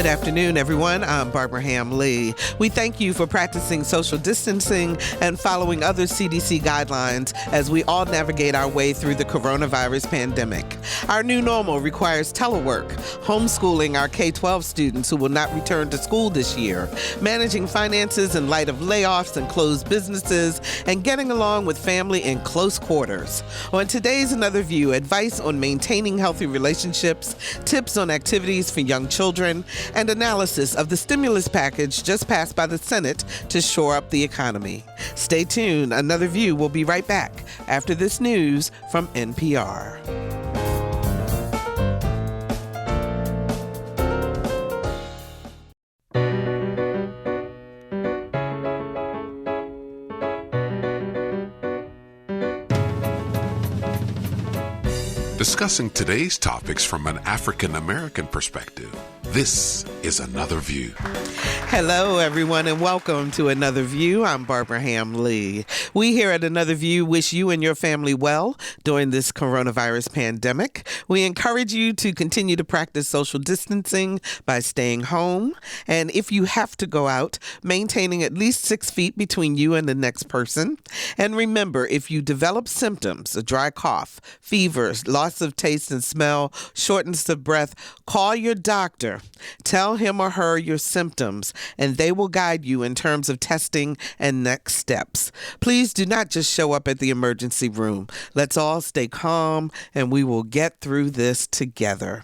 Good afternoon, everyone. I'm Barbara Ham Lee. We thank you for practicing social distancing and following other CDC guidelines as we all navigate our way through the coronavirus pandemic. Our new normal requires telework, homeschooling our K-12 students who will not return to school this year, managing finances in light of layoffs and closed businesses, and getting along with family in close quarters. On today's Another View, advice on maintaining healthy relationships, tips on activities for young children, and analysis of the stimulus package just passed by the Senate to shore up the economy. Stay tuned. Another View will be right back after this news from NPR. Discussing today's topics from an African American perspective, this is Another View. Hello, everyone, and welcome to Another View. I'm Barbara Ham Lee. We here at Another View wish you and your family well during this coronavirus pandemic. We encourage you to continue to practice social distancing by staying home. And if you have to go out, maintaining at least 6 feet between you and the next person. And remember, if you develop symptoms, a dry cough, fever, loss of taste and smell, shortness of breath, call your doctor. Tell him or her your symptoms, and they will guide you in terms of testing and next steps. Please do not just show up at the emergency room. Let's all stay calm, and we will get through this together.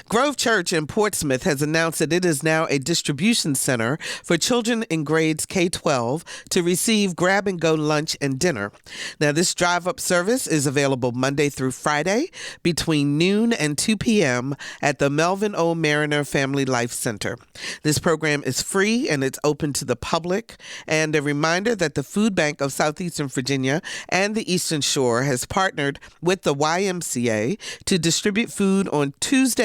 Grove Church in Portsmouth has announced that it is now a distribution center for children in grades K-12 to receive grab-and-go lunch and dinner. Now, this drive-up service is available Monday through Friday between noon and 2 p.m. at the Melvin O. Mariner Family Life Center. This program is free and it's open to the public. And a reminder that the Food Bank of Southeastern Virginia and the Eastern Shore has partnered with the YMCA to distribute food on Tuesdays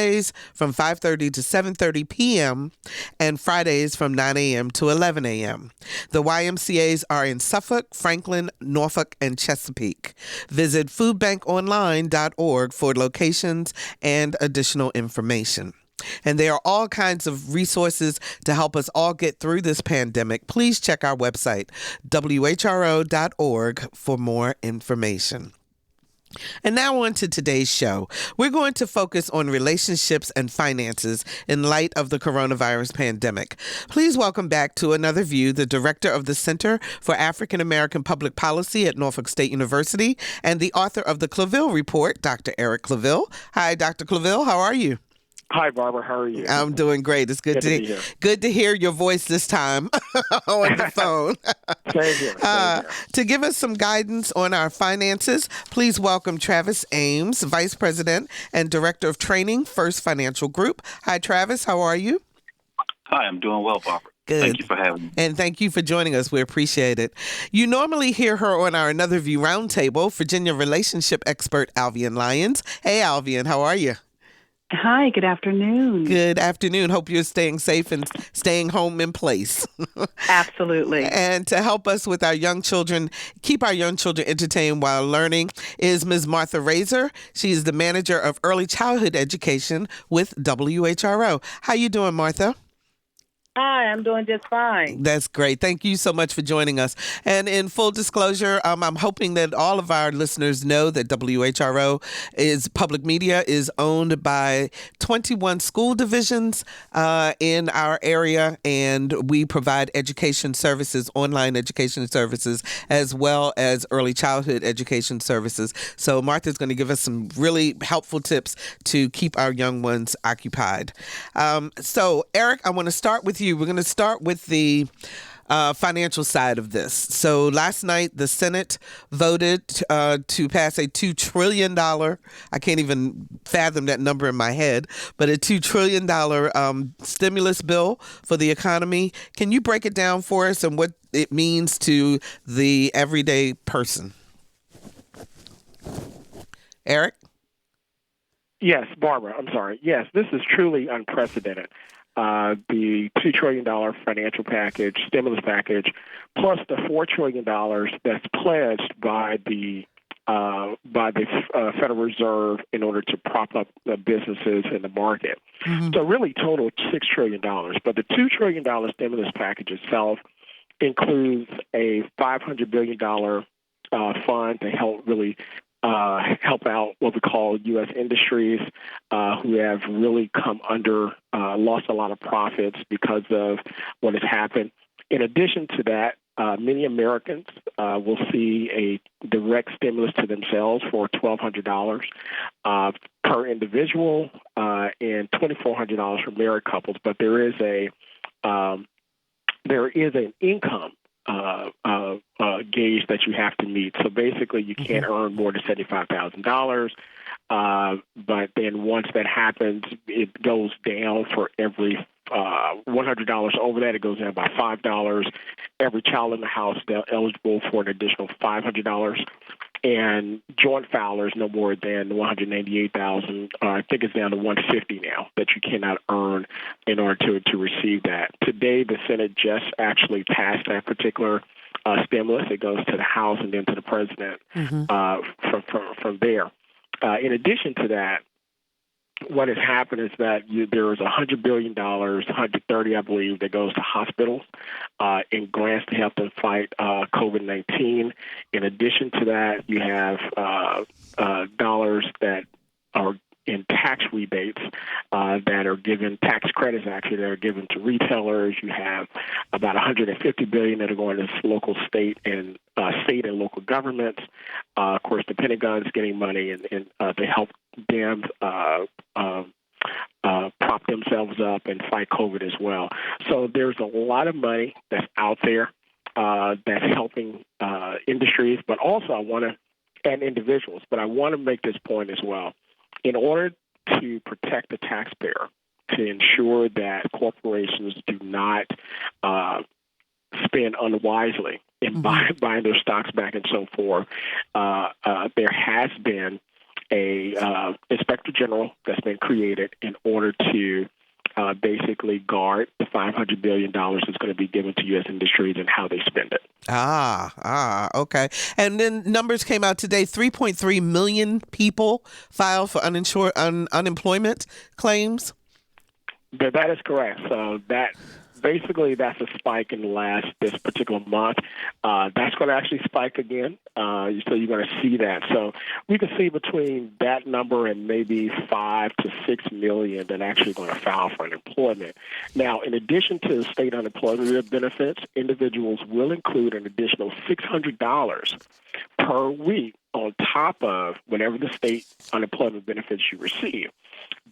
from 5:30 to 7:30 p.m. and Fridays from 9 a.m. to 11 a.m. The YMCAs are in Suffolk, Franklin, Norfolk, and Chesapeake. Visit foodbankonline.org for locations and additional information. And there are all kinds of resources to help us all get through this pandemic. Please check our website, whro.org, for more information. And now on to today's show. We're going to focus on relationships and finances in light of the coronavirus pandemic. Please welcome back to Another View the director of the Center for African American Public Policy at Norfolk State University and the author of the Claville Report, Dr. Eric Claville. Hi, Dr. Claville. How are you? Hi, Barbara. How are you? I'm doing great. It's good to hear your voice this time on the phone. Same here. To give us some guidance on our finances, please welcome Travis Ames, Vice President and Director of Training, First Financial Group. Hi, Travis. How are you? Hi, I'm doing well, Barbara. Good. Thank you for having me. And thank you for joining us. We appreciate it. You normally hear her on our Another View Roundtable, Virginia relationship expert Alvian Lyons. Hey, Alvian. How are you? Hi, good afternoon. Good afternoon. Hope you're staying safe and staying home in place. Absolutely. And to help us with our young children, keep our young children entertained while learning, is Ms. Martha Razor. She is the manager of early childhood education with WHRO. How you doing, Martha? Hi, I'm doing just fine. That's great. Thank you so much for joining us. And in full disclosure, I'm hoping that all of our listeners know that WHRO is public media, is owned by 21 school divisions in our area, and we provide education services, online education services, as well as early childhood education services. So Martha's going to give us some really helpful tips to keep our young ones occupied. So Eric, I want to start with you. We're going to start with the financial side of this. So last night, the Senate voted to pass a $2 trillion, I can't even fathom that number in my head, but a $2 trillion stimulus bill for the economy. Can you break it down for us and what it means to the everyday person? Eric? Yes, Barbara, I'm sorry. Yes, this is truly unprecedented. The $2 trillion financial package, stimulus package, plus the $4 trillion that's pledged by the by the Federal Reserve in order to prop up the businesses in the market. So really total $6 trillion. But the $2 trillion stimulus package itself includes a $500 billion fund to help really help out what we call U.S. industries who have really come under, lost a lot of profits because of what has happened. In addition to that, many Americans will see a direct stimulus to themselves for $1,200 per individual and $2,400 for married couples. But there is an income gauge that you have to meet. So basically, you can't earn more than $75,000. But then once that happens, it goes down for every $100 over that. It goes down by $5. Every child in the house is eligible for an additional $500. And joint filers no more than $198,000. I think it's down to $150 now that you cannot earn in order to receive that. Today, the Senate just actually passed that particular stimulus. It goes to the House and then to the president from there. In addition to that, what has happened is that there is $100 billion, 130, I believe, that goes to hospitals in grants to help them fight COVID-19. In addition to that, you have dollars that are in tax rebates that are given, tax credits actually that are given to retailers. You have about $150 billion that are going to local, state and local governments. Of course, the Pentagon's getting money and to help them prop themselves up and fight COVID as well. So there's a lot of money that's out there that's helping industries, but also and individuals. But I want to make this point as well. In order to protect the taxpayer, to ensure that corporations do not spend unwisely in buying their stocks back and so forth, there has been a inspector general that's been created in order to basically guard the $500 billion that's going to be given to U.S. industries and how they spend it. Okay. And then numbers came out today, 3.3 million people filed for unemployment claims. That is correct. So that's a spike in this particular month. That's going to actually spike again. So you're going to see that. So we can see between that number and maybe 5 to 6 million that are actually going to file for unemployment. Now, in addition to state unemployment benefits, individuals will include an additional $600 per week on top of whatever the state unemployment benefits you receive.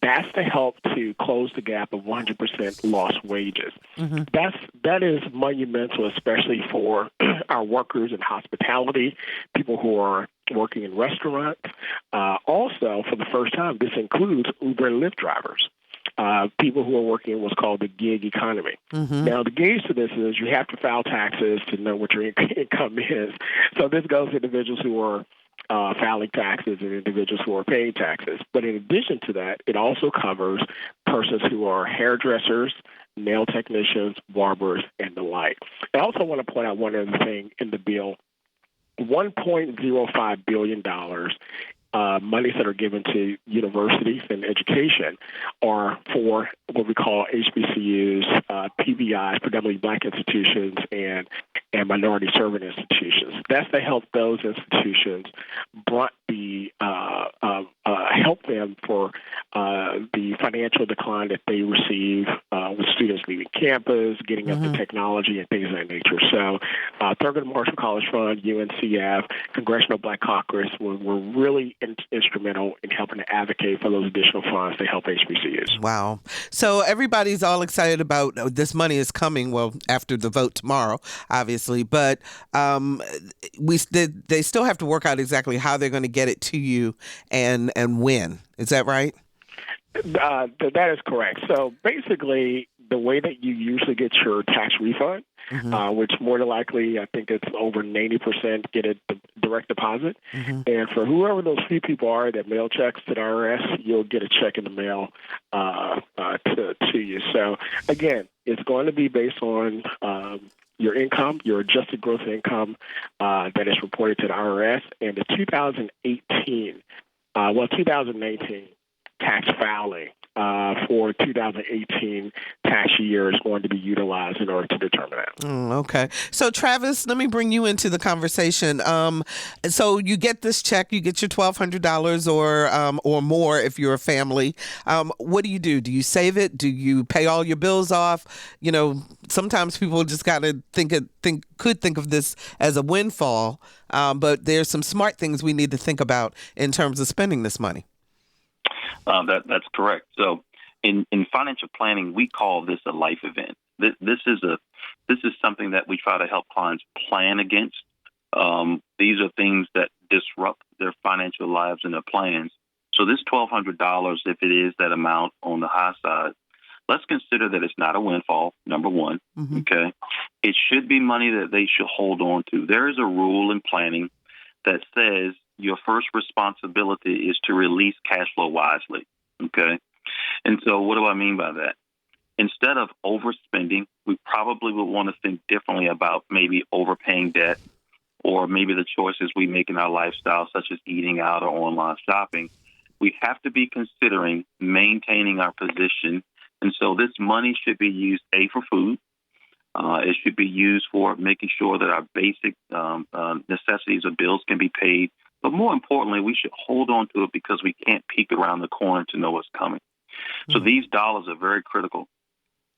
That's to help to close the gap of 100% lost wages. That is monumental, especially for our workers in hospitality, people who are working in restaurants. Also, for the first time, this includes Uber and Lyft drivers. People who are working in what's called the gig economy. Now, the gauge to this is you have to file taxes to know what your income is. So this goes to individuals who are filing taxes and individuals who are paying taxes. But in addition to that, it also covers persons who are hairdressers, nail technicians, barbers, and the like. I also want to point out one other thing in the bill. $1.05 billion monies that are given to universities and education are for what we call HBCUs, PBIs, predominantly black institutions, and minority serving institutions. That's to help those institutions help them for the financial decline that they receive with students leaving campus, getting up to technology, and things of that nature. So Thurgood Marshall College Fund, UNCF, Congressional Black Caucus were really instrumental in helping to advocate for those additional funds to help HBCUs. Wow. So everybody's all excited about this money is coming, well, after the vote tomorrow, obviously, but they still have to work out exactly how they're going to get it to you and when. Is that right? That is correct. So basically, the way that you usually get your tax refund, which more than likely, I think it's over 90% get a direct deposit. And for whoever those few people are that mail checks to the IRS, you'll get a check in the mail to you. So again, it's going to be based on your income, your adjusted gross income that is reported to the IRS, and the 2019 tax filing for 2018 tax year is going to be utilized in order to determine that. Okay. So, Travis, let me bring you into the conversation. So you get this check, you get your $1,200 or more if you're a family. What do? Do you save it? Do you pay all your bills off? You know, sometimes people just got to think of this as a windfall, but there's some smart things we need to think about in terms of spending this money. That's correct. So in financial planning, we call this a life event. This is something that we try to help clients plan against. These are things that disrupt their financial lives and their plans. So this $1,200, if it is that amount on the high side, let's consider that it's not a windfall, number one. Okay. It should be money that they should hold on to. There is a rule in planning that says your first responsibility is to release cash flow wisely, okay? And so what do I mean by that? Instead of overspending, we probably would want to think differently about maybe overpaying debt or maybe the choices we make in our lifestyle, such as eating out or online shopping. We have to be considering maintaining our position. And so this money should be used, A, for food. It should be used for making sure that our basic necessities or bills can be paid. But more importantly, we should hold on to it because we can't peek around the corner to know what's coming. So these dollars are very critical.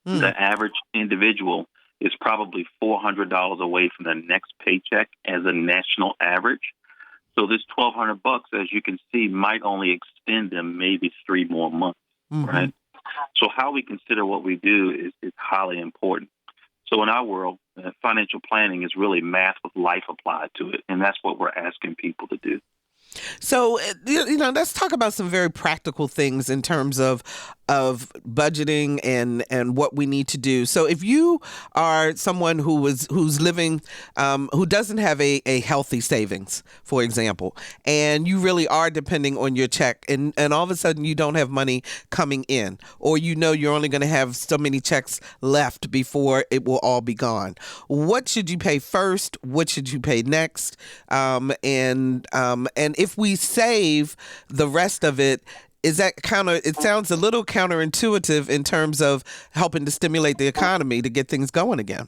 The average individual is probably $400 away from the next paycheck as a national average. So this $1,200, as you can see, might only extend them maybe 3 more months, right? So how we consider what we do is highly important. So in our world, financial planning is really math with life applied to it, and that's what we're asking people to do. So, let's talk about some very practical things in terms of budgeting and what we need to do. So if you are someone who's living, who doesn't have a healthy savings, for example, and you really are depending on your check and all of a sudden you don't have money coming in, or you're only going to have so many checks left before it will all be gone. What should you pay first? What should you pay next? And if we save the rest of it, is that it sounds a little counterintuitive in terms of helping to stimulate the economy to get things going again.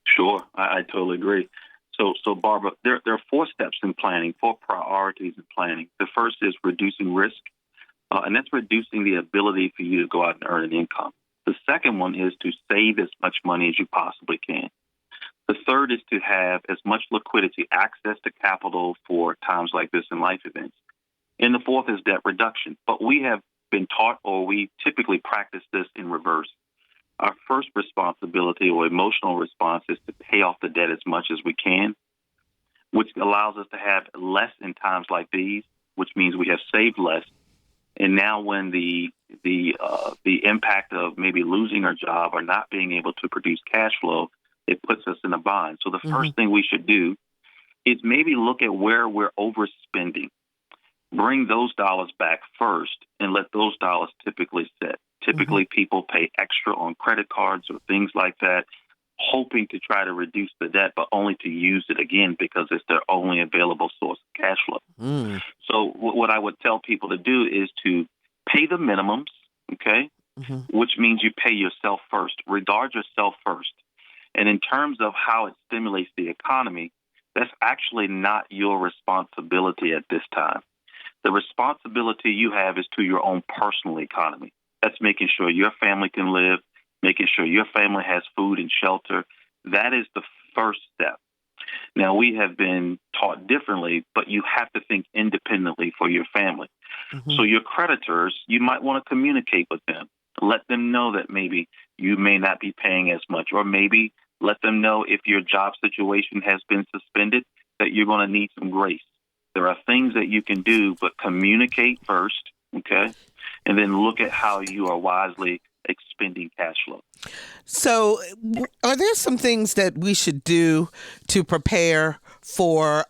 Sure. I totally agree. So Barbara, there are 4 steps in planning, 4 priorities in planning. The first is reducing risk, and that's reducing the ability for you to go out and earn an income. The second one is to save as much money as you possibly can. The third is to have as much liquidity, access to capital for times like this in life events. And the fourth is debt reduction. But we have been taught, or we typically practice this in reverse. Our first responsibility or emotional response is to pay off the debt as much as we can, which allows us to have less in times like these, which means we have saved less. And now when the impact of maybe losing our job or not being able to produce cash flow, it puts us in a bind. So the first thing we should do is maybe look at where we're overspending. Bring those dollars back first and let those dollars typically sit. Typically, people pay extra on credit cards or things like that, hoping to try to reduce the debt, but only to use it again because it's their only available source of cash flow. So what I would tell people to do is to pay the minimums, okay, which means you pay yourself first, regard yourself first. And in terms of how it stimulates the economy, that's actually not your responsibility at this time. The responsibility you have is to your own personal economy. That's making sure your family can live, making sure your family has food and shelter. That is the first step. Now, we have been taught differently, but you have to think independently for your family. So your creditors, you might want to communicate with them. Let them know that maybe you may not be paying as much, or maybe let them know if your job situation has been suspended that you're going to need some grace. There are things that you can do, but communicate first, okay? And then look at how you are wisely expending cash flow. So, are there some things that we should do to prepare for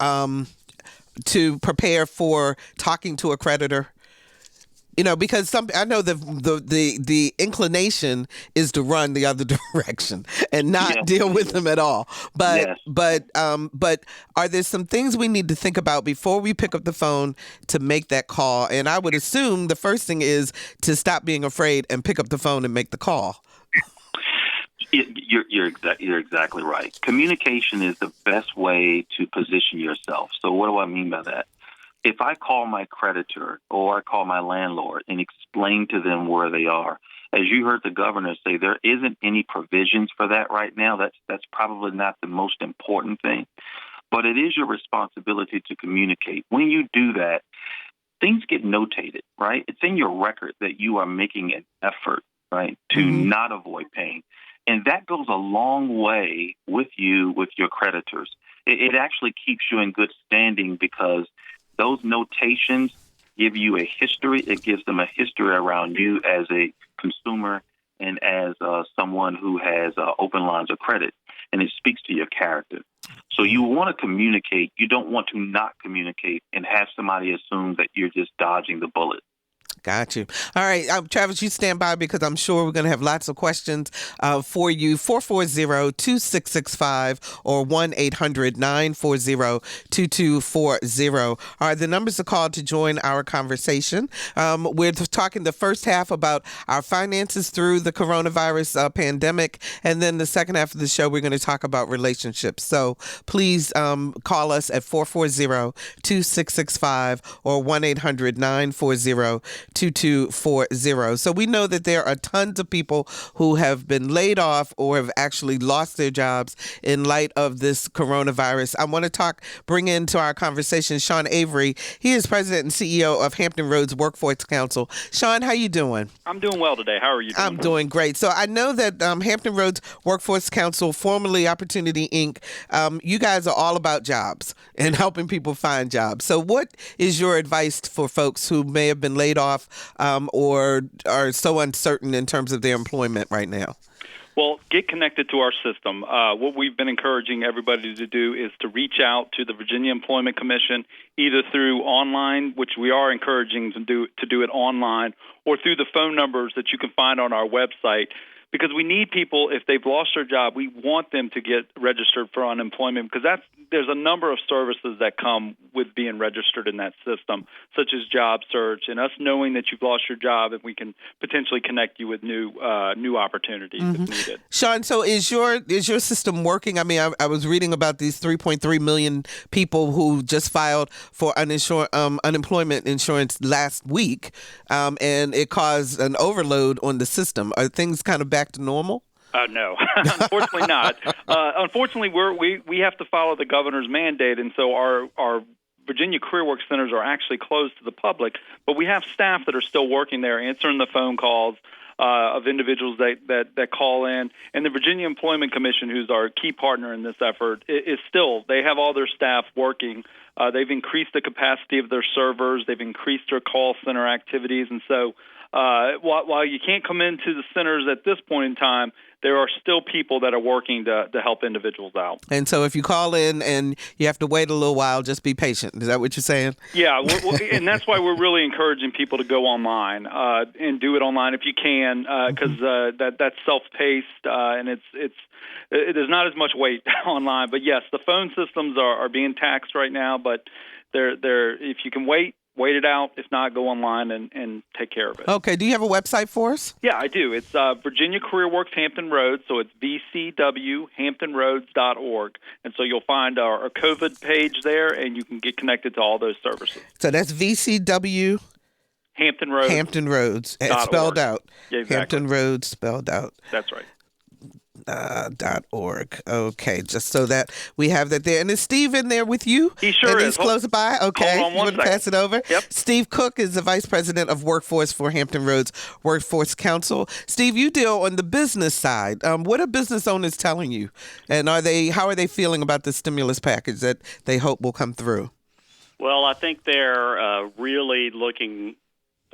talking to a creditor? Because I know the inclination is to run the other direction and not deal with them at all. But are there some things we need to think about before we pick up the phone to make that call? And I would assume the first thing is to stop being afraid and pick up the phone and make the call. You're exactly right. Communication is the best way to position yourself. So what do I mean by that? If I call my creditor or I call my landlord and explain to them where they are, as you heard the governor say, there isn't any provisions for that right now. That's probably not the most important thing. But it is your responsibility to communicate. When you do that, things get notated, right? It's in your record that you are making an effort, right, to not avoid paying. And that goes a long way with your creditors. It actually keeps you in good standing because those notations give you a history. It gives them a history around you as a consumer and as someone who has open lines of credit, and it speaks to your character. So you want to communicate. You don't want to not communicate and have somebody assume that you're just dodging the bullet. Got you. All right, Travis, you stand by because I'm sure we're going to have lots of questions for you. 440-2665 or 1-800-940-2240 are the numbers to call to join our conversation. We're talking the first half about our finances through the coronavirus pandemic, and then the second half of the show, we're going to talk about relationships. So please call us at 440-2665 or 1-800-940-2240. So we know that there are tons of people who have been laid off or have actually lost their jobs in light of this coronavirus. I want to bring into our conversation Sean Avery. He is president and CEO of Hampton Roads Workforce Council. Sean, how you doing? I'm doing well today. How are you doing? I'm doing great. So I know that Hampton Roads Workforce Council, formerly Opportunity Inc., you guys are all about jobs and helping people find jobs. So what is your advice for folks who may have been laid off or are so uncertain in terms of their employment right now? Well, get connected to our system. What we've been encouraging everybody to do is to reach out to the Virginia Employment Commission, either through online, which we are encouraging to do it online, or through the phone numbers that you can find on our website. Because we need people, if they've lost their job, we want them to get registered for unemployment because there's a number of services that come with being registered in that system, such as job search and us knowing that you've lost your job and we can potentially connect you with new opportunities if needed. Sean, so is your system working? I mean, I was reading about these 3.3 million people who just filed for unemployment insurance last week, and it caused an overload on the system. Are things kind of back to normal? No, unfortunately not. Unfortunately, we have to follow the governor's mandate, and so our Virginia Career Work Centers are actually closed to the public, but we have staff that are still working there, answering the phone calls of individuals that call in. And the Virginia Employment Commission, who's our key partner in this effort, they have all their staff working. They've increased the capacity of their servers. They've increased their call center activities, and so while you can't come into the centers at this point in time, there are still people that are working to help individuals out. And so if you call in and you have to wait a little while, just be patient. Is that what you're saying? Yeah, and that's why we're really encouraging people to go online and do it online if you can, because that's self-paced and there's not as much wait online. But yes, the phone systems are being taxed right now, but they're if you can wait it out. If not, go online and take care of it. Okay. Do you have a website for us? Yeah, I do. It's Virginia Career Works Hampton Roads, so it's vcwhamptonroads.org. And so you'll find our COVID page there, and you can get connected to all those services. So that's VCW Hampton Roads. Hampton Roads, spelled out. Yeah, exactly. Hampton Roads, spelled out. That's right. .org. Okay, just so that we have that there. And is Steve in there with you? He sure and is. He's close by? Okay. Hold on one second. Pass it over? Yep. Steve Cook is the Vice President of Workforce for Hampton Roads Workforce Council. Steve, you deal on the business side. What are business owners telling you? And how are they feeling about the stimulus package that they hope will come through? Well, I think they're really looking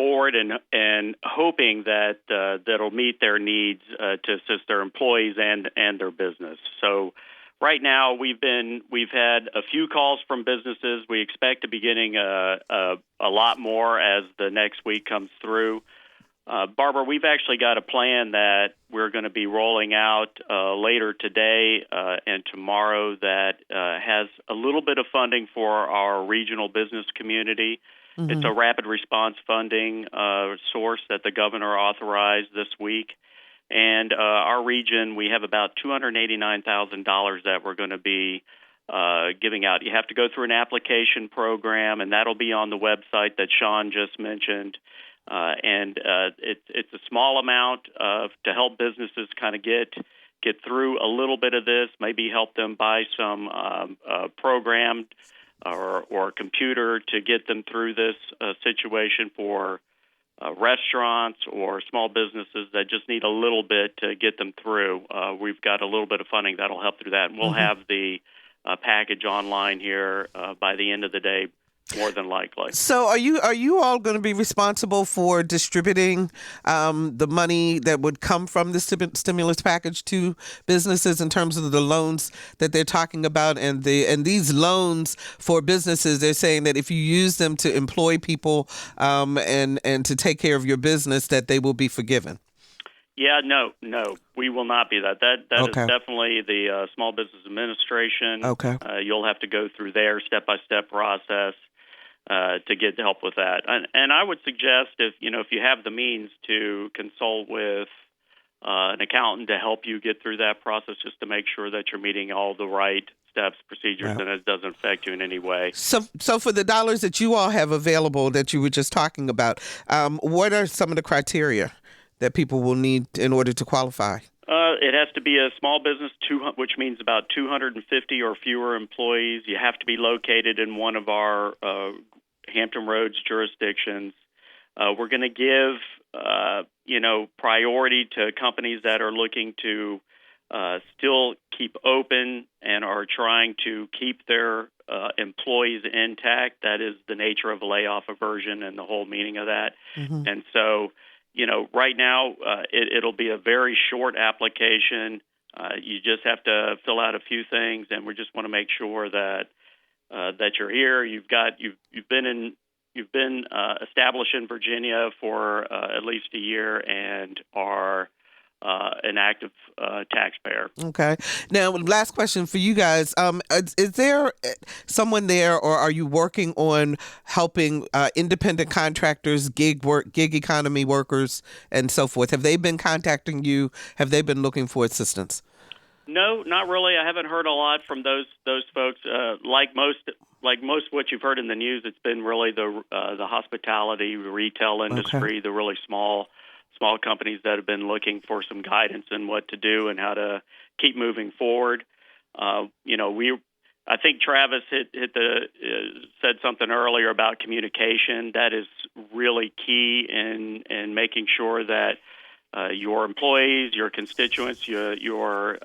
forward and hoping that that'll meet their needs to assist their employees and their business. So right now we've had a few calls from businesses. We expect to be getting a lot more as the next week comes through. Barbara, we've actually got a plan that we're going to be rolling out later today and tomorrow that has a little bit of funding for our regional business community. Mm-hmm. It's a rapid response funding source that the governor authorized this week. And our region, we have about $289,000 that we're going to be giving out. You have to go through an application program, and that'll be on the website that Sean just mentioned. It's a small amount to help businesses kind of get through a little bit of this, maybe help them buy some program or a computer to get them through this situation for restaurants or small businesses that just need a little bit to get them through. We've got a little bit of funding that'll help through that, and we'll have the package online here by the end of the day, more than likely. So are you all going to be responsible for distributing the money that would come from the stimulus package to businesses in terms of the loans that they're talking about? And these loans for businesses, they're saying that if you use them to employ people and to take care of your business, that they will be forgiven. Yeah, no, we will not be that. That okay. is definitely the Small Business Administration. Okay. You'll have to go through their step-by-step process to get help with that. And I would suggest if you have the means to consult with an accountant to help you get through that process, just to make sure that you're meeting all the right steps, procedures, and it doesn't affect you in any way. So for the dollars that you all have available that you were just talking about, what are some of the criteria that people will need in order to qualify? It has to be a small business, which means about 250 or fewer employees. You have to be located in one of our Hampton Roads jurisdictions. We're going to give, priority to companies that are looking to still keep open and are trying to keep their employees intact. That is the nature of a layoff aversion and the whole meaning of that. Mm-hmm. And so, right now, it'll be a very short application. You just have to fill out a few things, and we just want to make sure that you're here. You've been established in Virginia for at least a year and are an active taxpayer. Okay. Now, last question for you guys. Is there someone there, or are you working on helping independent contractors, gig economy workers, and so forth? Have they been contacting you? Have they been looking for assistance? No, not really. I haven't heard a lot from those folks. Like most of what you've heard in the news, it's been really the hospitality, retail industry, the really small companies that have been looking for some guidance in what to do and how to keep moving forward. I think Travis said something earlier about communication. That is really key in making sure that your employees, your constituents, your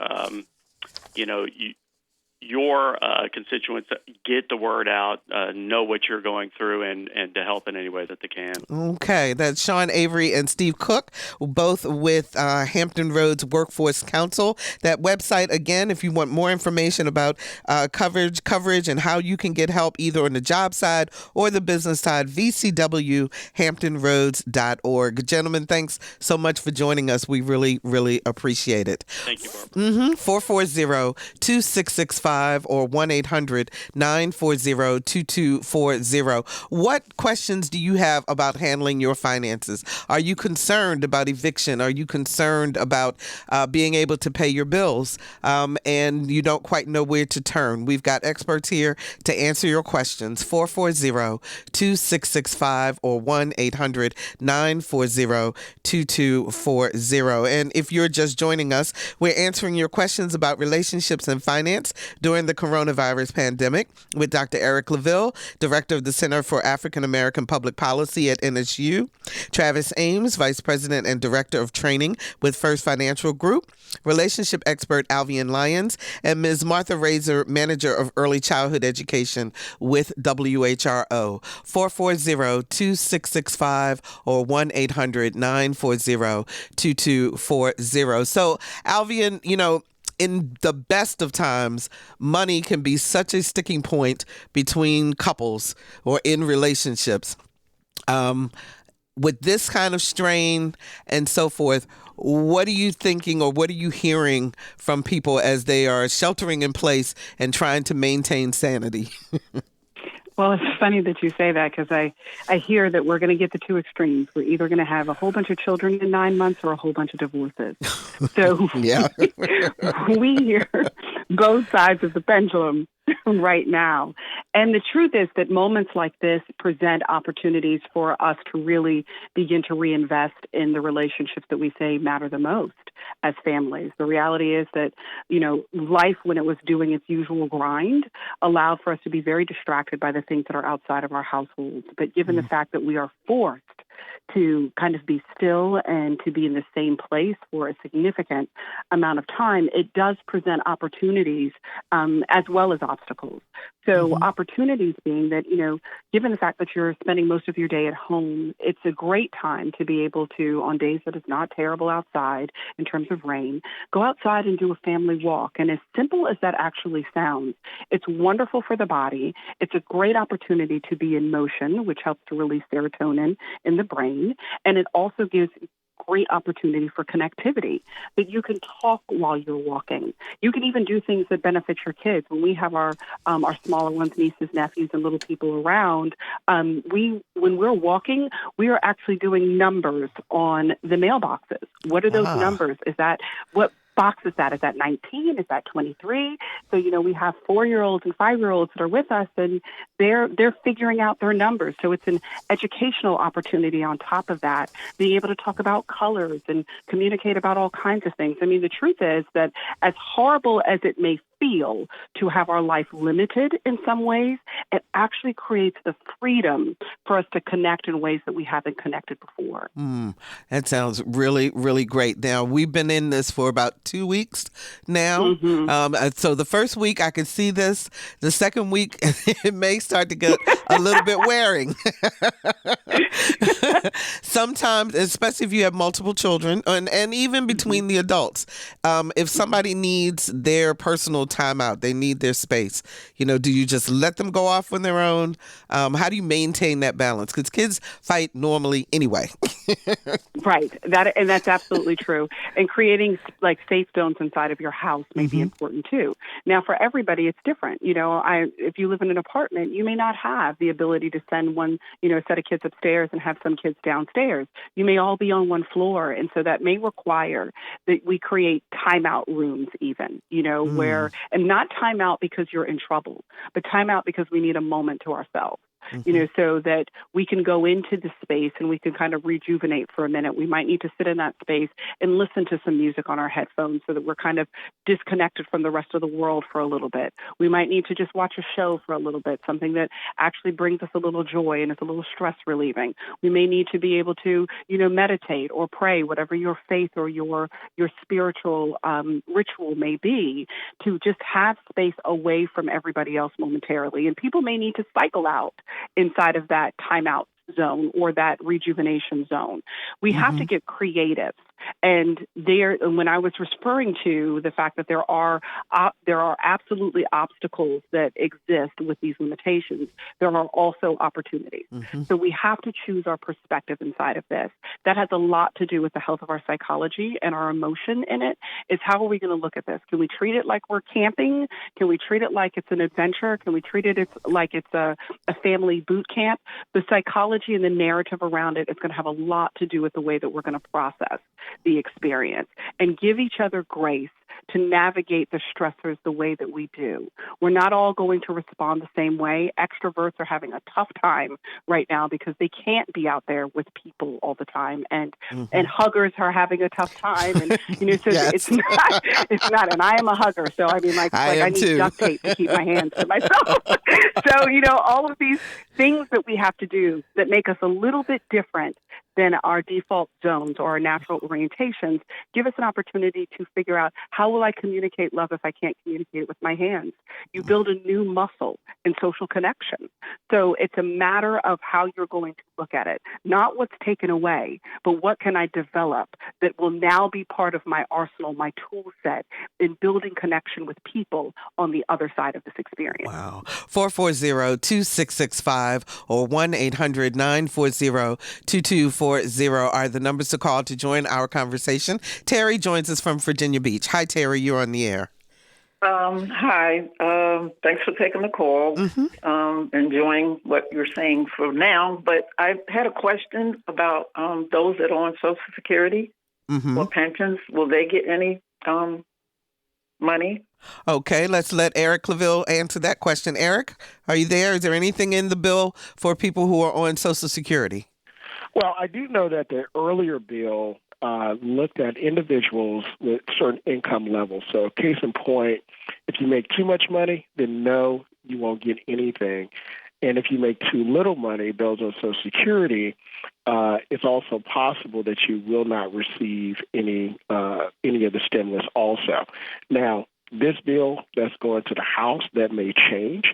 constituents get the word out, know what you're going through, and to help in any way that they can. Okay, that's Sean Avery and Steve Cook, both with Hampton Roads Workforce Council. That website, again, if you want more information about coverage and how you can get help either on the job side or the business side, vcwhamptonroads.org. Gentlemen, thanks so much for joining us. We really, really appreciate it. Thank you, Barbara. 440-2665 or 1-800-940-2240. What questions do you have about handling your finances? Are you concerned about eviction? Are you concerned about being able to pay your bills and you don't quite know where to turn? We've got experts here to answer your questions. 440-2665 or 1-800-940-2240. And if you're just joining us, we're answering your questions about relationships and finance during the coronavirus pandemic with Dr. Eric LaVille, Director of the Center for African American Public Policy at NSU, Travis Ames, Vice President and Director of Training with First Financial Group, relationship expert Alvian Lyons, and Ms. Martha Razor, Manager of Early Childhood Education with WHRO. 440-2665 or 1-800-940-2240. So, Alvian, in the best of times, money can be such a sticking point between couples or in relationships. With this kind of strain and so forth, what are you thinking or what are you hearing from people as they are sheltering in place and trying to maintain sanity? Well, it's funny that you say that because I hear that we're going to get the two extremes. We're either going to have a whole bunch of children in 9 months or a whole bunch of divorces. So yeah. we hear both sides of the pendulum right now. And the truth is that moments like this present opportunities for us to really begin to reinvest in the relationships that we say matter the most as families. The reality is that, life, when it was doing its usual grind, allowed for us to be very distracted by the things that are outside of our households. But given the fact that we are forced to kind of be still and to be in the same place for a significant amount of time, it does present opportunities as well as obstacles. So opportunities being that, given the fact that you're spending most of your day at home, it's a great time to be able to, on days that it's not terrible outside in terms of rain, go outside and do a family walk. And as simple as that actually sounds, it's wonderful for the body. It's a great opportunity to be in motion, which helps to release serotonin in the brain. And it also gives great opportunity for connectivity, that you can talk while you're walking. You can even do things that benefit your kids. When we have our smaller ones, nieces, nephews, and little people around, when we're walking, we are actually doing numbers on the mailboxes. What are those numbers? Is that what box is that? Is that 19? Is that 23? So, we have 4-year-olds and 5-year-olds that are with us, and they're figuring out their numbers. So it's an educational opportunity on top of that, being able to talk about colors and communicate about all kinds of things. I mean, the truth is that as horrible as it may feel to have our life limited in some ways, it actually creates the freedom for us to connect in ways that we haven't connected before. That sounds really, really great. Now, we've been in this for about 2 weeks now. So the first week I could see this. The second week, it may start to get a little bit wearing. Sometimes, especially if you have multiple children and even between the adults, if somebody needs their personal timeout, they need their space, do you just let them go off on their own? How do you maintain that balance? Because kids fight normally anyway. Right. That's absolutely true. And creating safe zones inside of your house may be important too. Now, for everybody, it's different. If you live in an apartment, you may not have the ability to send one, set of kids upstairs and have some kids downstairs. You may all be on one floor. And so that may require that we create timeout rooms even, where, and not timeout because you're in trouble, but timeout because we need a moment to ourselves. So that we can go into the space and we can kind of rejuvenate for a minute. We might need to sit in that space and listen to some music on our headphones so that we're kind of disconnected from the rest of the world for a little bit. We might need to just watch a show for a little bit, something that actually brings us a little joy and is a little stress relieving. We may need to be able to, meditate or pray, whatever your faith or your spiritual ritual may be, to just have space away from everybody else momentarily. And people may need to cycle out inside of that timeout zone or that rejuvenation zone. We have to get creative. And when I was referring to the fact that there are absolutely obstacles that exist with these limitations, there are also opportunities. So we have to choose our perspective inside of this. That has a lot to do with the health of our psychology and our emotion in it. Is how are we going to look at this? Can we treat it like we're camping? Can we treat it like it's an adventure? Can we treat it like it's a family boot camp? The psychology and the narrative around it is going to have a lot to do with the way that we're going to process the experience and give each other grace to navigate the stressors the way that we do. We're not all going to respond the same way. Extroverts are having a tough time right now because they can't be out there with people all the time, and huggers are having a tough time. And so Yes. it's not. And I am a hugger, so I mean, I need too. duct tape to keep my hands to myself. So all of these things that we have to do that make us a little bit different than our default zones or our natural orientations give us an opportunity to figure out, how will I communicate love if I can't communicate it with my hands? You build a new muscle in social connection. So it's a matter of how you're going to look at it, not what's taken away, but what can I develop that will now be part of my arsenal, my tool set in building connection with people on the other side of this experience. Wow. 440-2665 or 1-800-940-2240 are the numbers to call to join our conversation. Terry joins us from Virginia Beach. Hi, Terry. You're on the air. Hi. Thanks for taking the call. Enjoying what you're saying for now. But I had a question about those that are on Social Security or pensions. Will they get any money? Okay, let's let Eric Claville answer that question. Eric, are you there? Is there anything in the bill for people who are on Social Security? Well, I do know that the earlier bill looked at individuals with certain income levels. So case in point, if you make too much money, then no, you won't get anything. And if you make too little money, those on Social Security, it's also possible that you will not receive any of the stimulus also. Now, this bill that's going to the House, that may change.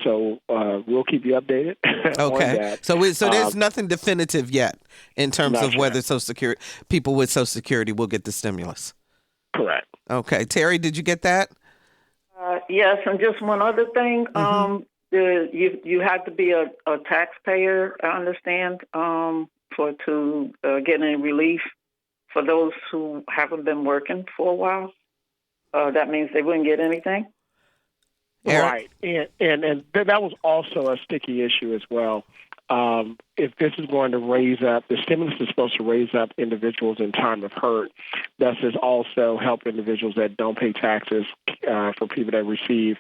So we'll keep you updated Okay. on that. So there's nothing definitive yet in terms of whether Social Security, people with Social Security will get the stimulus. Correct. Okay. Terry, did you get that? Yes, and just one other thing. You have to be a taxpayer, I understand, to get any relief for those who haven't been working for a while. That means they wouldn't get anything? Right. And that was also a sticky issue as well. If this is going to raise up, the stimulus is supposed to raise up individuals in time of hurt. This is also help individuals that don't pay taxes for people that receive,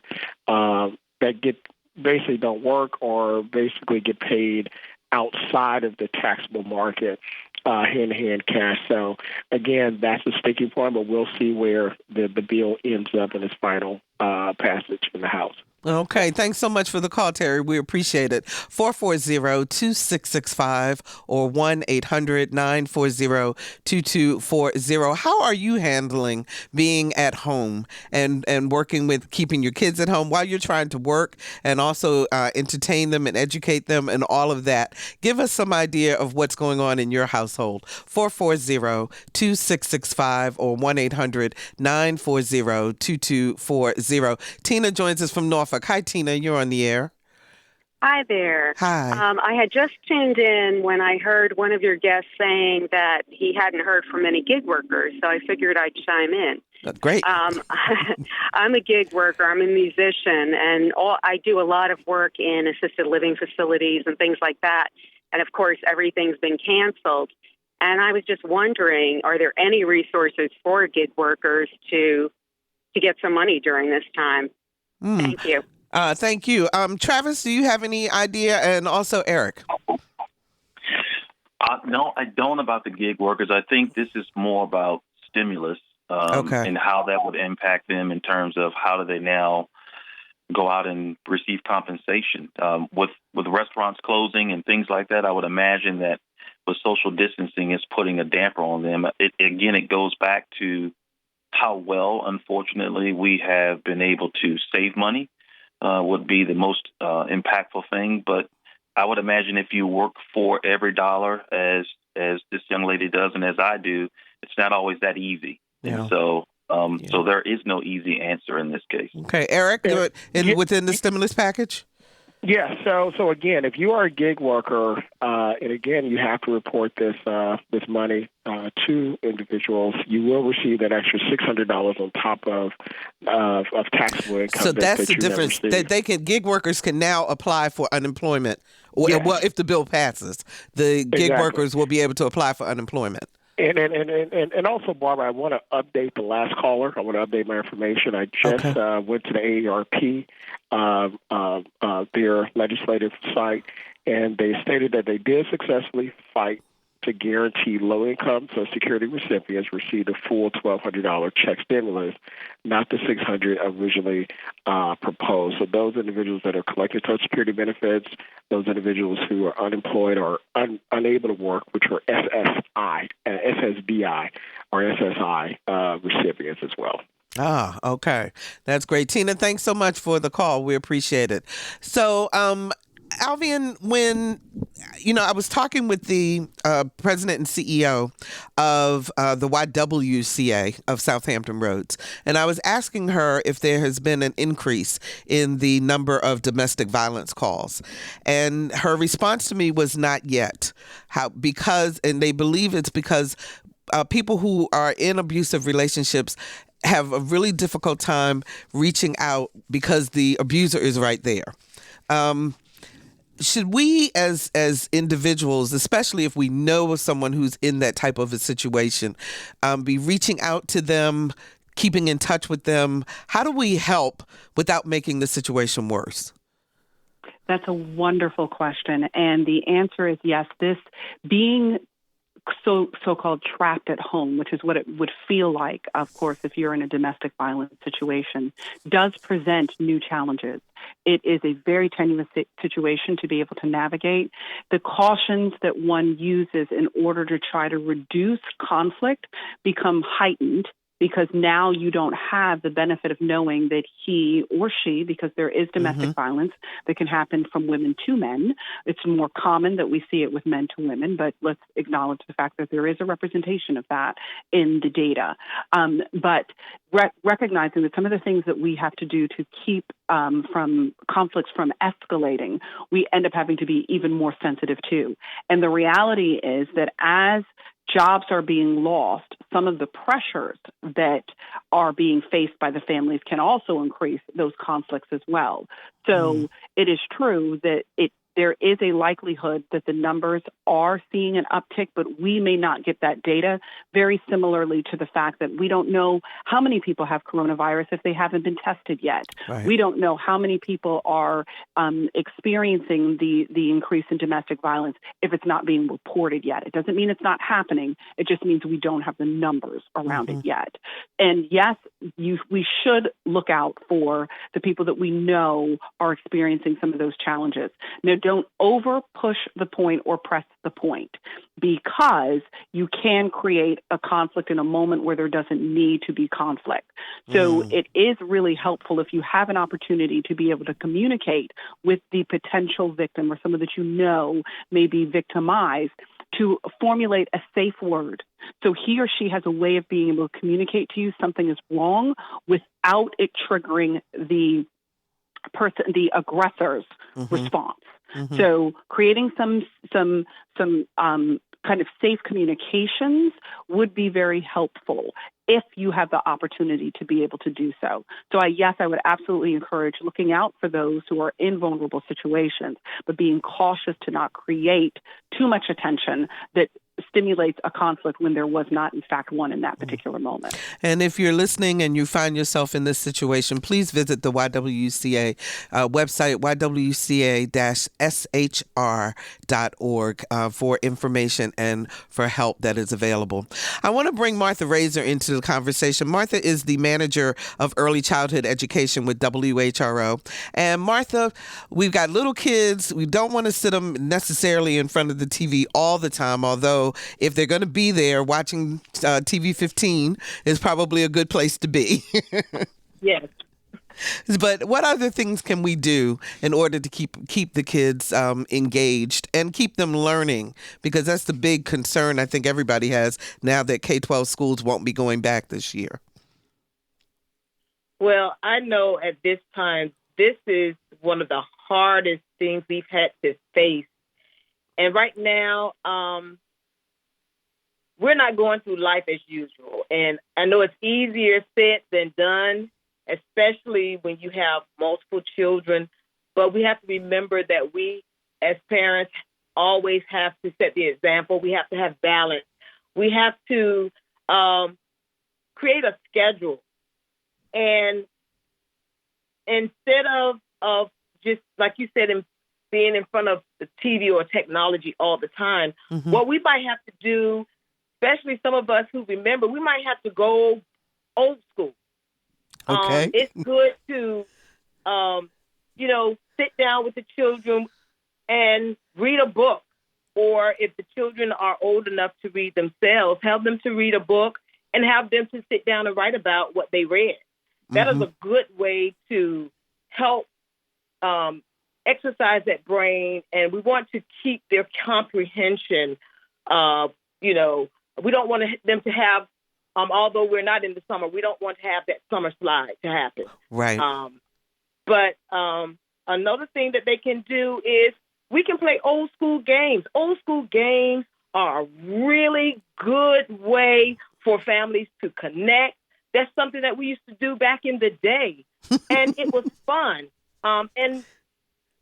that basically don't work or basically get paid outside of the taxable market. Hand-to-hand cash. So, again, that's a sticking point, but we'll see where the bill ends up in its final passage in the House. Okay. Thanks so much for the call, Terry. We appreciate it. 440-2665 or 1-800-940-2240. How are you handling being at home and working with keeping your kids at home while you're trying to work and also entertain them and educate them and all of that? Give us some idea of what's going on in your household. 440-2665 or 1-800-940-2240. Tina joins us from Norfolk. Hi, Tina. You're on the air. Hi there. Hi. I had just tuned in when I heard one of your guests saying that he hadn't heard from any gig workers, so I figured I'd chime in. Great. I'm a gig worker. I'm a musician, and I do a lot of work in assisted living facilities and things like that. And, of course, everything's been canceled. And I was just wondering, are there any resources for gig workers to get some money during this time? Thank you. Thank you. Travis, do you have any idea? And also Eric. No, I don't about the gig workers. I think this is more about stimulus and how that would impact them in terms of how do they now go out and receive compensation. With restaurants closing and things like that, I would imagine that with social distancing is putting a damper on them. It goes back to how well, unfortunately, we have been able to save money would be the most impactful thing. But I would imagine if you work for every dollar, as this young lady does and as I do, it's not always that easy. Yeah. And so there is no easy answer in this case. Okay, Eric, within the stimulus package? Yeah, so again, if you are a gig worker, and again, you have to report this money to individuals, you will receive that extra $600 on top of taxable income. So that's the difference. That gig workers can now apply for unemployment. Yes. Well, if the bill passes, the gig workers will be able to apply for unemployment. And also, Barbara, I want to update the last caller. I want to update my information. I just went to the AARP, their legislative site, and they stated that they did successfully fight to guarantee low-income Social Security recipients receive a full $1,200 check stimulus, not the $600 originally proposed. So those individuals that are collecting Social Security benefits, those individuals who are unemployed or unable to work, which are SSBI or SSI recipients as well. Ah, okay. That's great. Tina, thanks so much for the call. We appreciate it. So, Alvian, when, I was talking with the president and CEO of the YWCA of Southampton Roads, and I was asking her if there has been an increase in the number of domestic violence calls. And her response to me was not yet. And they believe it's because people who are in abusive relationships have a really difficult time reaching out because the abuser is right there. Should we as individuals, especially if we know of someone who's in that type of a situation, be reaching out to them, keeping in touch with them? How do we help without making the situation worse? That's a wonderful question. And the answer is yes. This being so-called trapped at home, which is what it would feel like, of course, if you're in a domestic violence situation, does present new challenges. It is a very tenuous situation to be able to navigate. The cautions that one uses in order to try to reduce conflict become heightened because now you don't have the benefit of knowing that he or she, because there is domestic violence that can happen from women to men. It's more common that we see it with men to women, but let's acknowledge the fact that there is a representation of that in the data. But recognizing that some of the things that we have to do to keep from conflicts from escalating, we end up having to be even more sensitive to. And the reality is that as jobs are being lost, some of the pressures that are being faced by the families can also increase those conflicts as well. So it is true that there is a likelihood that the numbers are seeing an uptick, but we may not get that data, very similarly to the fact that we don't know how many people have coronavirus if they haven't been tested yet. Right. We don't know how many people are experiencing the increase in domestic violence if it's not being reported yet. It doesn't mean it's not happening. It just means we don't have the numbers around it yet. And yes, we should look out for the people that we know are experiencing some of those challenges. Now, don't over push the point or press the point, because you can create a conflict in a moment where there doesn't need to be conflict. So it is really helpful if you have an opportunity to be able to communicate with the potential victim or someone that you know may be victimized, to formulate a safe word. So he or she has a way of being able to communicate to you something is wrong without it triggering the aggressor's response. So creating some kind of safe communications would be very helpful if you have the opportunity to be able to do so. So I would absolutely encourage looking out for those who are in vulnerable situations, but being cautious to not create too much attention that stimulates a conflict when there was not, in fact, one in that particular moment. And if you're listening and you find yourself in this situation, please visit the YWCA website, ywca-shr.org, for information and for help that is available. I want to bring Martha Razor into the conversation. Martha is the manager of early childhood education with WHRO. And Martha, we've got little kids. We don't want to sit them necessarily in front of the TV all the time, although if they're going to be there, watching TV 15 is probably a good place to be. Yes. But what other things can we do in order to keep the kids engaged and keep them learning? Because that's the big concern I think everybody has now that K-12 schools won't be going back this year. Well, I know at this time, this is one of the hardest things we've had to face. And right now, we're not going through life as usual. And I know it's easier said than done, especially when you have multiple children. But we have to remember that we, as parents, always have to set the example. We have to have balance. We have to create a schedule. And instead of just, like you said, being in front of the TV or technology all the time, what we might have to do, especially some of us who remember, we might have to go old school. Okay. It's good to, sit down with the children and read a book. Or if the children are old enough to read themselves, have them to read a book and have them to sit down and write about what they read. That is a good way to help exercise that brain, and we want to keep their comprehension. We don't want them to have, although we're not in the summer, we don't want to have that summer slide to happen. Right. But another thing that they can do is we can play old school games. Old school games are a really good way for families to connect. That's something that we used to do back in the day, and it was fun. And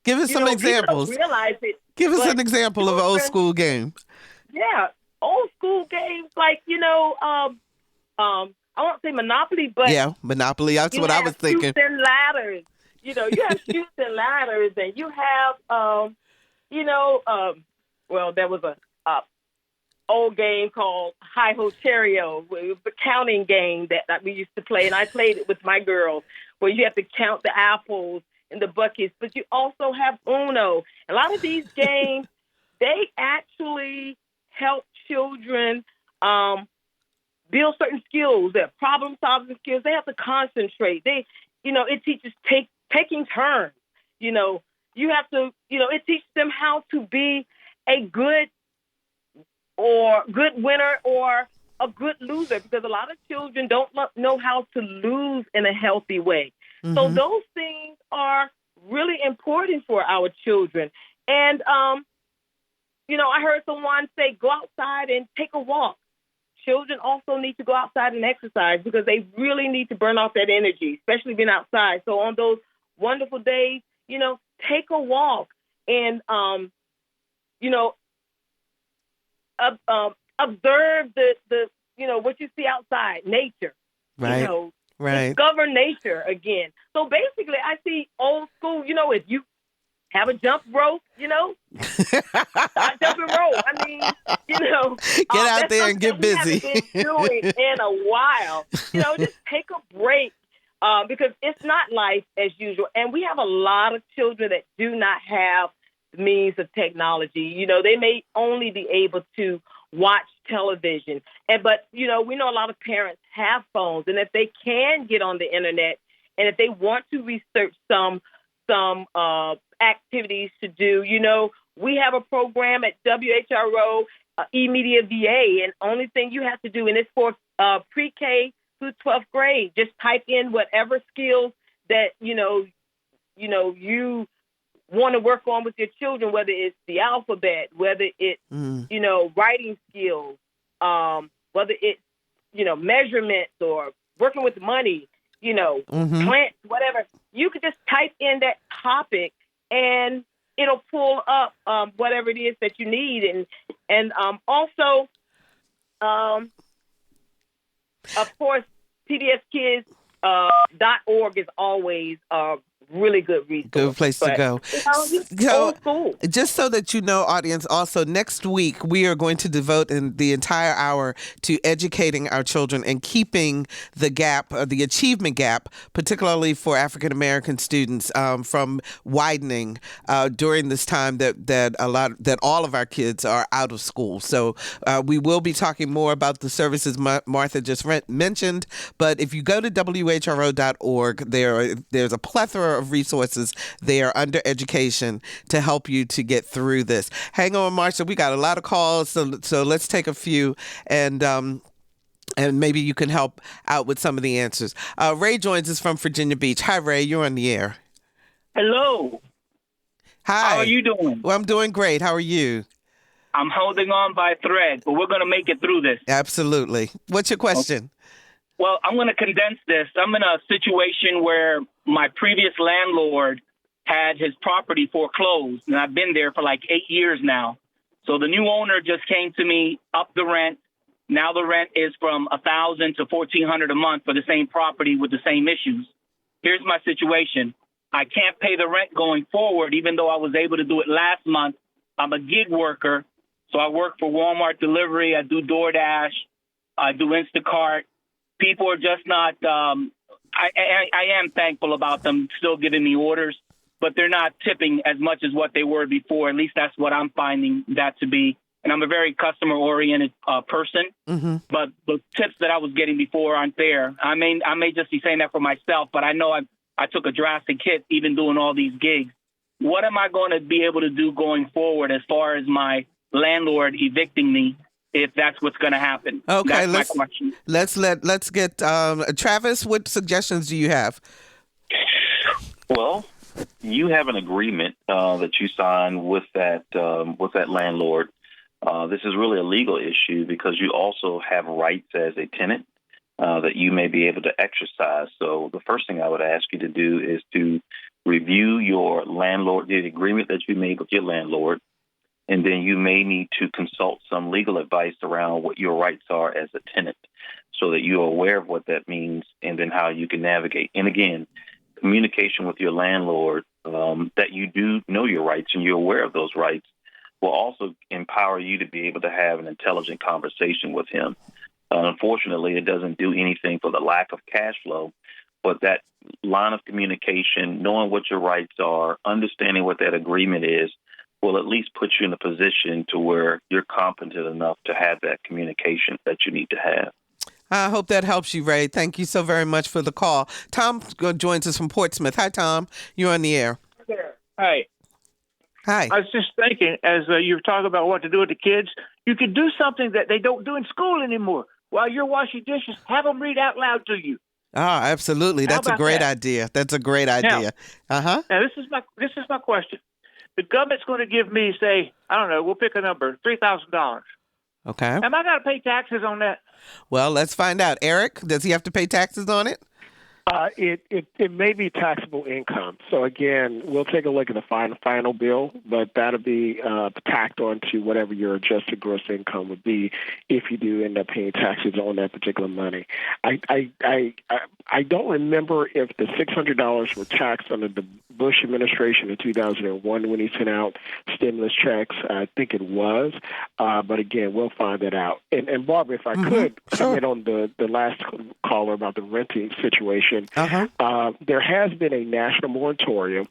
give us some examples. People don't realize it. Give us an example of an old school game. Yeah, old school games like I won't say Monopoly, but yeah, Monopoly. That's what I was thinking. Chutes and ladders. You have chutes and ladders, and you have there was a old game called Hi Ho Cherry-O. It was a counting game that we used to play, and I played it with my girls, where you have to count the apples in the buckets. But you also have Uno. A lot of these games, they actually help children build certain skills, that problem-solving skills. They have to concentrate. It teaches taking turns. You have to, it teaches them how to be a good winner or a good loser, because a lot of children don't know how to lose in a healthy way. So those things are really important for our children. And, I heard someone say, go outside and take a walk. Children also need to go outside and exercise because they really need to burn off that energy, especially being outside. So on those wonderful days, take a walk and, observe the what you see outside, nature. Right. Right. Discover nature again. So basically, I see old school. If you have a jump rope, start jumping rope. I mean, get out there and get busy. We haven't been doing in a while. Just take a break because it's not life as usual, and we have a lot of children that do not have the means of technology. They may only be able to watch television. But we know a lot of parents have phones, and if they can get on the internet, and if they want to research some activities to do, we have a program at WHRO, eMedia VA, and only thing you have to do, and it's for pre-K through 12th grade, just type in whatever skills that you want to work on with your children, whether it's the alphabet, whether it's, writing skills, whether it's, measurements or working with money, plants, whatever. You could just type in that topic and it'll pull up whatever it is that you need. And also, of course, PBSkids.org is always really good resource. Good place to go. So, just so that you know, audience, also next week we are going to devote the entire hour to educating our children and keeping the gap, the achievement gap, particularly for African American students, from widening during this time that all of our kids are out of school. So we will be talking more about the services Martha just mentioned. But if you go to WHRO.org, there's a plethora of resources there under education to help you to get through this. Hang on, Marsha. We got a lot of calls, so let's take a few and maybe you can help out with some of the answers. Ray joins us from Virginia Beach. Hi, Ray. You're on the air. Hello. Hi. How are you doing? Well, I'm doing great. How are you? I'm holding on by a thread, but we're going to make it through this. Absolutely. What's your question? Okay. Well, I'm going to condense this. I'm in a situation where my previous landlord had his property foreclosed, and I've been there for like 8 years now. So the new owner just came to me, upped the rent, Now the rent is from $1,000 to $1,400 a month for the same property with the same issues. Here's my situation. I can't pay the rent going forward, even though I was able to do it last month. I'm a gig worker, so I work for Walmart delivery. I do DoorDash. I do Instacart. People are just not. I am thankful about them still giving me orders, but they're not tipping as much as what they were before. At least that's what I'm finding that to be. And I'm a very customer-oriented person, but the tips that I was getting before aren't there. I may just be saying that for myself, but I know I took a drastic hit even doing all these gigs. What am I going to be able to do going forward as far as my landlord evicting me, if that's what's going to happen? Okay, that's my question. Let's get Travis. What suggestions do you have? Well, you have an agreement that you sign with that landlord. This is really a legal issue because you also have rights as a tenant that you may be able to exercise. So the first thing I would ask you to do is to review your landlord, the agreement that you made with your landlord, and then you may need to consult some legal advice around what your rights are as a tenant so that you're aware of what that means and then how you can navigate. And again, communication with your landlord that you do know your rights and you're aware of those rights will also empower you to be able to have an intelligent conversation with him. Unfortunately, it doesn't do anything for the lack of cash flow, but that line of communication, knowing what your rights are, understanding what that agreement is, will at least put you in a position to where you're competent enough to have that communication that you need to have. I hope that helps you, Ray. Thank you so very much for the call. Tom joins us from Portsmouth. Hi, Tom. You're on the air. Hi. Hi. I was just thinking, as you were talking about what to do with the kids, you could do something that they don't do in school anymore. While you're washing dishes, have them read out loud to you. Oh, absolutely. That's a great idea. That's a great idea. Now, this is my question. The government's going to give me, say, I don't know, we'll pick a number, $3,000. Okay. Am I going to pay taxes on that? Well, let's find out. Eric, does he have to pay taxes on it? It may be taxable income. So again, we'll take a look at the final bill, but that'll be tacked onto whatever your adjusted gross income would be if you do end up paying taxes on that particular money. I don't remember if the $600 were taxed under the Bush administration in 2001 when he sent out stimulus checks. I think it was, but again, we'll find that out. And Barbara, if I could comment on the last caller about the renting situation. There has been a national moratorium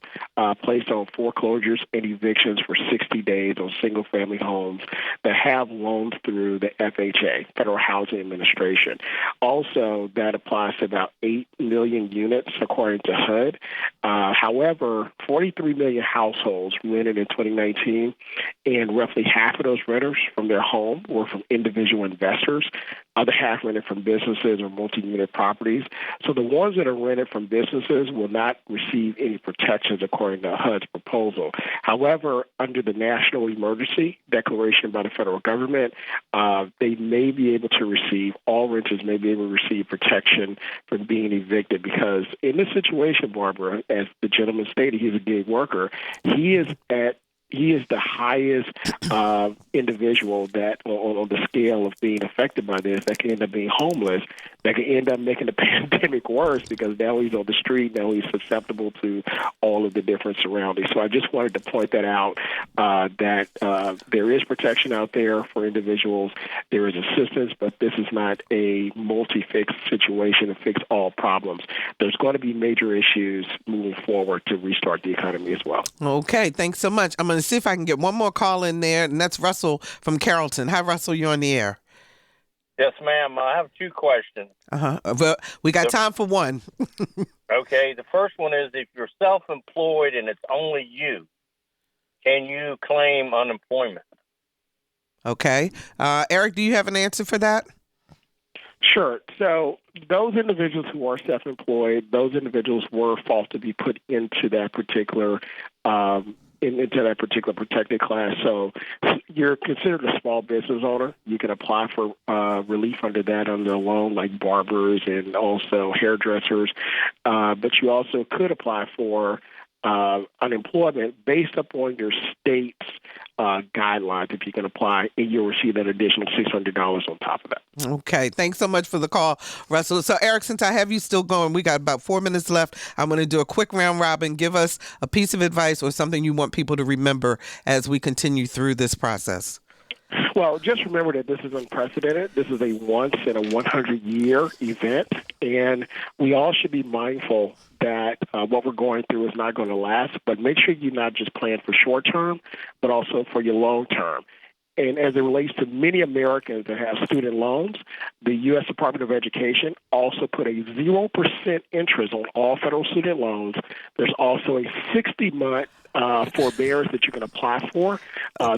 placed on foreclosures and evictions for 60 days on single-family homes that have loans through the FHA, Federal Housing Administration. Also, that applies to about 8 million units, according to HUD. However, 43 million households rented in 2019, and roughly half of those renters from their home were from individual investors. Other half rented from businesses or multi-unit properties. So the ones that are rented from businesses will not receive any protections according to HUD's proposal. However, under the national emergency declaration by the federal government, they may be able to receive, all renters may be able to receive protection from being evicted because in this situation, Barbara, as the gentleman stated, he's a gig worker. He is the highest individual that on the scale of being affected by this that can end up being homeless, that can end up making the pandemic worse because now he's on the street, now he's susceptible to all of the different surroundings. So I just wanted to point that out, that there is protection out there for individuals. There is assistance, but this is not a multi-fix situation to fix all problems. There's going to be major issues moving forward to restart the economy as well. Okay, thanks so much. I'm going to see if I can get one more call in there, and that's Russell from Carrollton. Hi, Russell, you're on the air. Yes, ma'am. I have two questions. But we got time for one. Okay, the first one is if you're self-employed and it's only you, can you claim unemployment? Okay. Eric, do you have an answer for that? Sure. So those individuals who are self-employed, those individuals were thought to be put into that particular protected class. So you're considered a small business owner. You can apply for relief under that under a loan, like barbers and also hairdressers. But you also could apply for unemployment based upon your state's guidelines. If you can apply, and you'll receive an additional $600 on top of that. Okay. Thanks so much for the call, Russell. So, Eric, since I have you still going, we got about 4 minutes left. I'm going to do a quick round robin. Give us a piece of advice or something you want people to remember as we continue through this process. Well, just remember that this is unprecedented. This is a once-in-a-100-year event, and we all should be mindful that what we're going through is not going to last, but make sure you not just plan for short-term, but also for your long-term. And as it relates to many Americans that have student loans, the U.S. Department of Education also put a 0% interest on all federal student loans. There's also a 60-month forbearance that you can apply for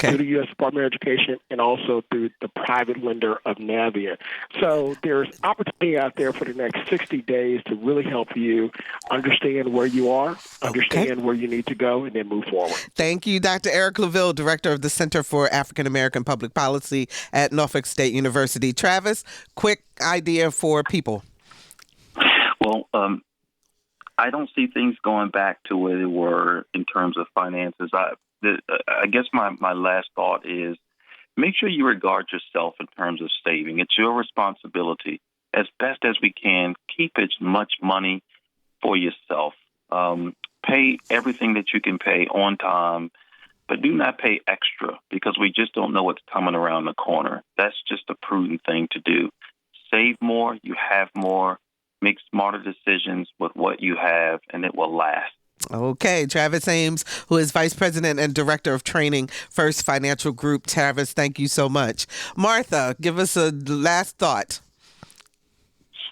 through the U.S. Department of Education and also through the private lender of Navient. So there's opportunity out there for the next 60 days to really help you understand where you are, understand where you need to go, and then move forward. Thank you, Dr. Eric LaVille, Director of the Center for African American Public Policy at Norfolk State University. Travis, quick idea for people. Well, I don't see things going back to where they were in terms of finances. I guess my last thought is make sure you regard yourself in terms of saving. It's your responsibility. As best as we can, keep as much money for yourself. Pay everything that you can pay on time, but do not pay extra because we just don't know what's coming around the corner. That's just a prudent thing to do. Save more, you have more. Make smarter decisions with what you have, and it will last. Okay, Travis Ames, who is Vice President and Director of Training, First Financial Group. Travis, thank you so much. Martha, give us a last thought.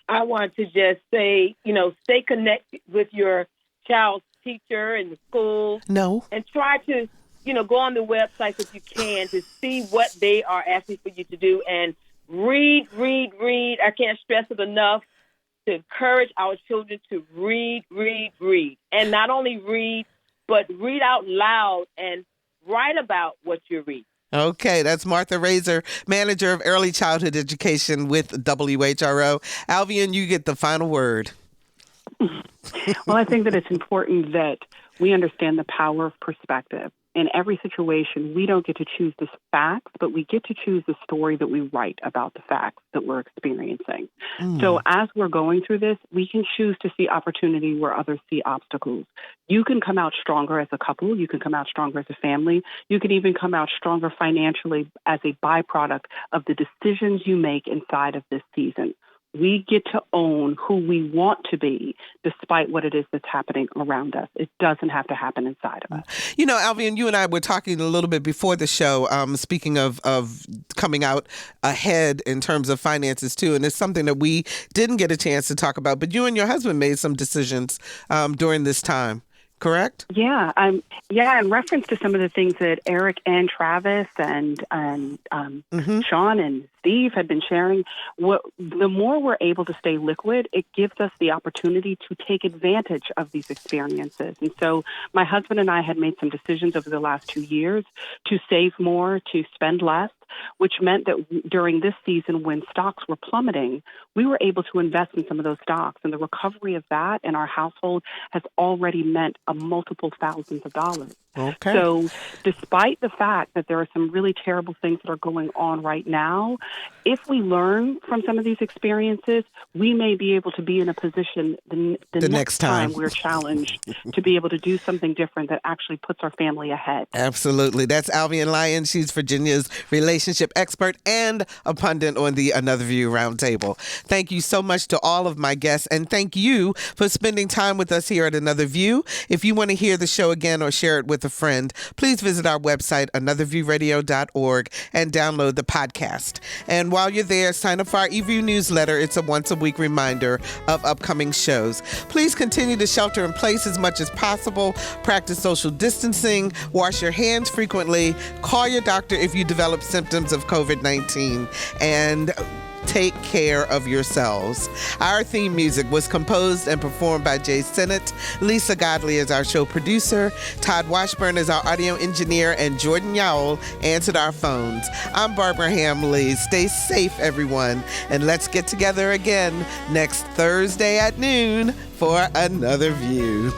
I want to just say, stay connected with your child's teacher in the school. No. And try to, go on the website if you can to see what they are asking for you to do. And read. I can't stress it enough. To encourage our children to read, and not only read, but read out loud and write about what you read. Okay, that's Martha Razor, Manager of Early Childhood Education with WHRO. Alvian, you get the final word. Well, I think that it's important that we understand the power of perspective. In every situation, we don't get to choose the facts, but we get to choose the story that we write about the facts that we're experiencing. So as we're going through this, we can choose to see opportunity where others see obstacles. You can come out stronger as a couple. You can come out stronger as a family. You can even come out stronger financially as a byproduct of the decisions you make inside of this season. We get to own who we want to be despite what it is that's happening around us. It doesn't have to happen inside of us. Alvian, you and I were talking a little bit before the show, speaking of coming out ahead in terms of finances, too. And it's something that we didn't get a chance to talk about. But you and your husband made some decisions during this time. Correct? Yeah. In reference to some of the things that Eric and Travis and Sean and Steve had been sharing, the more we're able to stay liquid, it gives us the opportunity to take advantage of these experiences. And so my husband and I had made some decisions over the last 2 years to save more, to spend less, which meant that during this season when stocks were plummeting, we were able to invest in some of those stocks. And the recovery of that in our household has already meant a multiple thousands of dollars. Okay. So despite the fact that there are some really terrible things that are going on right now, if we learn from some of these experiences, we may be able to be in a position the next time we're challenged to be able to do something different that actually puts our family ahead. Absolutely. That's Alvian Lyons. She's Virginia's relationship expert and a pundit on the Another View Roundtable. Thank you so much to all of my guests, and thank you for spending time with us here at Another View. If you want to hear the show again or share it with a friend, please visit our website, anotherviewradio.org, and download the podcast. And while you're there, sign up for our eView newsletter. It's a once-a-week reminder of upcoming shows. Please continue to shelter in place as much as possible, practice social distancing, wash your hands frequently, call your doctor if you develop symptoms of COVID-19, and take care of yourselves. Our theme music was composed and performed by Jay Sennett. Lisa Godley is our show producer. Todd Washburn is our audio engineer, and Jordan Yowell answered our phones. I'm Barbara Hamley. Stay safe, everyone, and let's get together again next Thursday at noon for Another View.